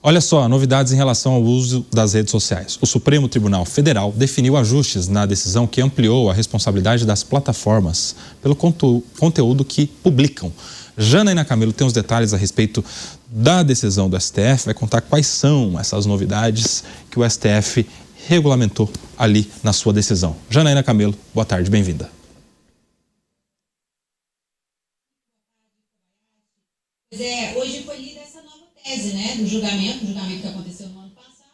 Olha só, novidades em relação ao uso das redes sociais. O Supremo Tribunal Federal definiu ajustes na decisão que ampliou a responsabilidade das plataformas pelo conteúdo que publicam. Janaína Camelo tem os detalhes a respeito da decisão do STF, vai contar quais são essas novidades que o STF regulamentou ali na sua decisão. Janaína Camelo, boa tarde, bem-vinda. Hoje foi lida essa nova tese, né, do julgamento que aconteceu no ano passado.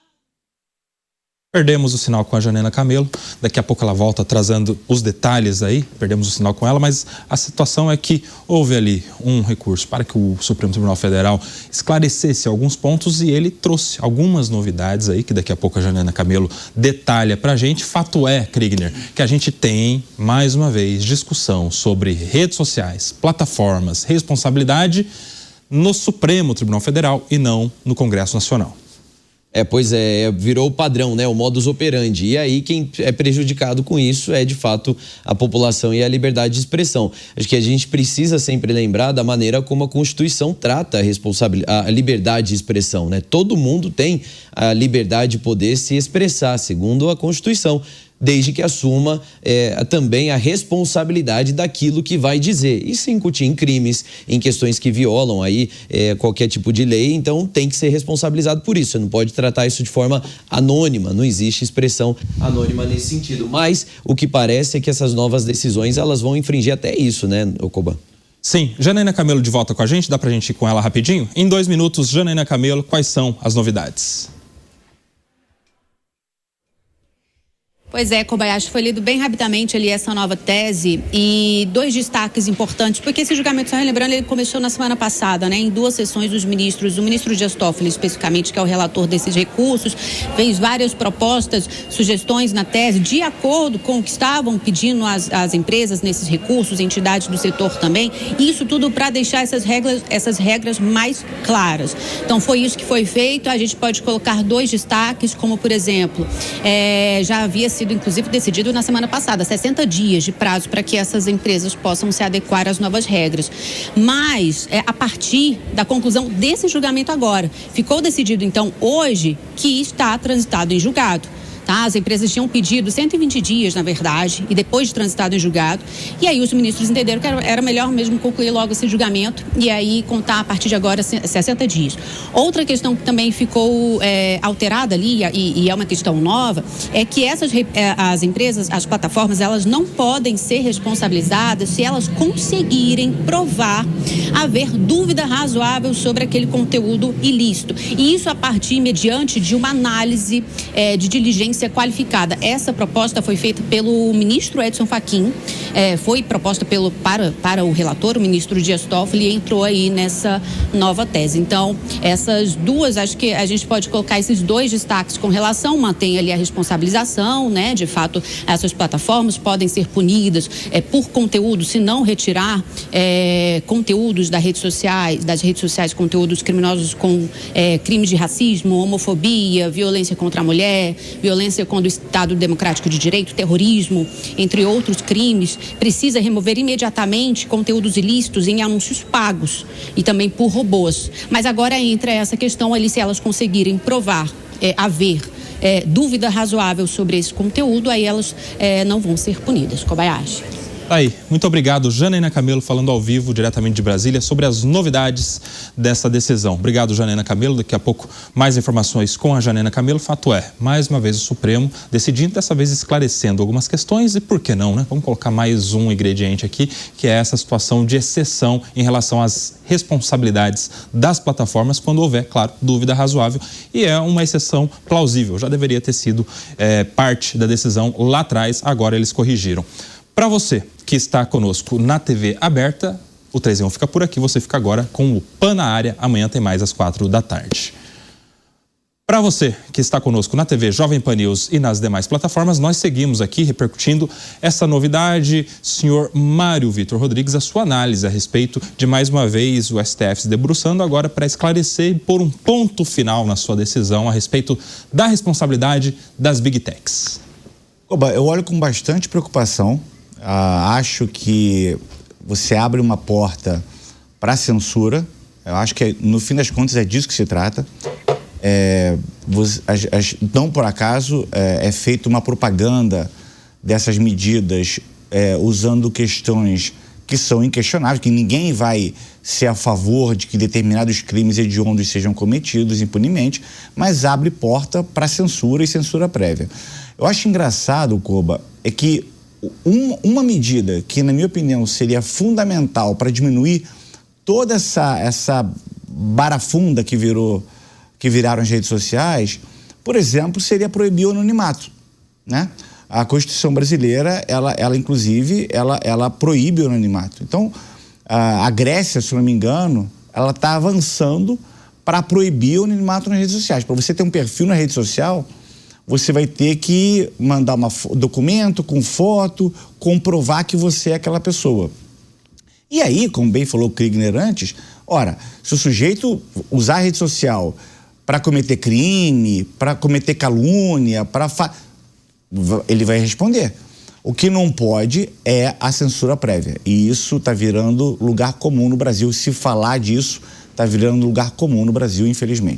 Perdemos o sinal com a Janaína Camelo, daqui a pouco ela volta trazendo os detalhes aí, perdemos o sinal com ela, mas a situação é que houve ali um recurso para que o Supremo Tribunal Federal esclarecesse alguns pontos e ele trouxe algumas novidades aí, que daqui a pouco a Janaína Camelo detalha pra gente. Fato é, Kriegner, que a gente tem, mais uma vez, discussão sobre redes sociais, plataformas, responsabilidade no Supremo Tribunal Federal e não no Congresso Nacional. Pois é, virou o padrão, né? O modus operandi. E aí quem é prejudicado com isso é, de fato, a população e a liberdade de expressão. Acho que a gente precisa sempre lembrar da maneira como a Constituição trata a liberdade de expressão, né? Todo mundo tem a liberdade de poder se expressar, segundo a Constituição, desde que assuma também a responsabilidade daquilo que vai dizer. E se incutir em crimes, em questões que violam aí qualquer tipo de lei, então tem que ser responsabilizado por isso. Você não pode tratar isso de forma anônima, não existe expressão anônima nesse sentido. Mas o que parece é que essas novas decisões, elas vão infringir até isso, né, Ocoba? Sim, Janaína Camelo de volta com a gente, dá pra gente ir com ela rapidinho? Em 2 minutos, Janaína Camelo, quais são as novidades? Pois é, Kobayashi, foi lido bem rapidamente ali essa nova tese e 2 destaques importantes, porque esse julgamento, só lembrando, ele começou na semana passada, né, em 2 sessões dos ministros, o ministro Dias Toffoli especificamente, que é o relator desses recursos, fez várias propostas, sugestões na tese, de acordo com o que estavam pedindo as empresas nesses recursos, entidades do setor também, isso tudo para deixar essas regras mais claras. Então foi isso que foi feito, a gente pode colocar 2 destaques, como por exemplo, já havia sido inclusive decidido na semana passada, 60 dias de prazo para que essas empresas possam se adequar às novas regras. Mas, a partir da conclusão desse julgamento agora, ficou decidido então hoje que está transitado em julgado. Tá? As empresas tinham pedido 120 dias, na verdade, e depois de transitado em julgado. E aí os ministros entenderam que era melhor mesmo concluir logo esse julgamento e aí contar a partir de agora 60 dias. Outra questão que também ficou alterada ali, e é uma questão nova, é que as empresas, as plataformas, elas não podem ser responsabilizadas se elas conseguirem provar haver dúvida razoável sobre aquele conteúdo ilícito. E isso a partir, mediante de uma análise de diligência qualificada. Essa proposta foi feita pelo ministro Edson Fachin, foi proposta para o relator, o ministro Dias Toffoli, e entrou aí nessa nova tese. Então, essas 2, acho que a gente pode colocar esses 2 destaques com relação, mantém ali a responsabilização, né? De fato, essas plataformas podem ser punidas por conteúdo, se não retirar conteúdos das redes sociais, conteúdos criminosos com crimes de racismo, homofobia, violência contra a mulher, violência contra o Estado Democrático de Direito, terrorismo, entre outros crimes, precisa remover imediatamente conteúdos ilícitos em anúncios pagos e também por robôs. Mas agora entra essa questão ali, se elas conseguirem provar, haver dúvida razoável sobre esse conteúdo, aí elas não vão ser punidas. Kobayashi. Aí, muito obrigado, Janaína Camelo, falando ao vivo, diretamente de Brasília, sobre as novidades dessa decisão. Obrigado, Janaína Camelo. Daqui a pouco, mais informações com a Janaína Camelo. Fato é, mais uma vez o Supremo decidindo, dessa vez esclarecendo algumas questões e por que não, né? Vamos colocar mais um ingrediente aqui, que é essa situação de exceção em relação às responsabilidades das plataformas quando houver, claro, dúvida razoável. E é uma exceção plausível, já deveria ter sido parte da decisão lá atrás, agora eles corrigiram. Para você que está conosco na TV aberta, o 3 em 1 fica por aqui, você fica agora com o PAN na área, amanhã tem mais às 4 da tarde. Para você que está conosco na TV Jovem Pan News e nas demais plataformas, nós seguimos aqui repercutindo essa novidade. Senhor Mário Vitor Rodrigues, a sua análise a respeito de, mais uma vez, o STF se debruçando agora para esclarecer e pôr um ponto final na sua decisão a respeito da responsabilidade das Big Techs. Eu olho com bastante preocupação. Acho que você abre uma porta para censura. Eu acho que, no fim das contas, é disso que se trata. não por acaso é feita uma propaganda dessas medidas usando questões que são inquestionáveis, que ninguém vai ser a favor de que determinados crimes hediondos sejam cometidos impunemente, mas abre porta para censura e censura prévia. Eu acho engraçado, Koba, é que uma medida que, na minha opinião, seria fundamental para diminuir toda essa barafunda que viraram as redes sociais, por exemplo, seria proibir o anonimato, né? A Constituição brasileira, inclusive, proíbe o anonimato. Então, a Grécia, se não me engano, ela está avançando para proibir o anonimato nas redes sociais. Para você ter um perfil na rede social, você vai ter que mandar um documento com foto, comprovar que você é aquela pessoa. E aí, como bem falou o Kriegner antes, ora, se o sujeito usar a rede social para cometer crime, para cometer calúnia, ele vai responder. O que não pode é a censura prévia. E isso está virando lugar comum no Brasil. Se falar disso, está virando lugar comum no Brasil, infelizmente.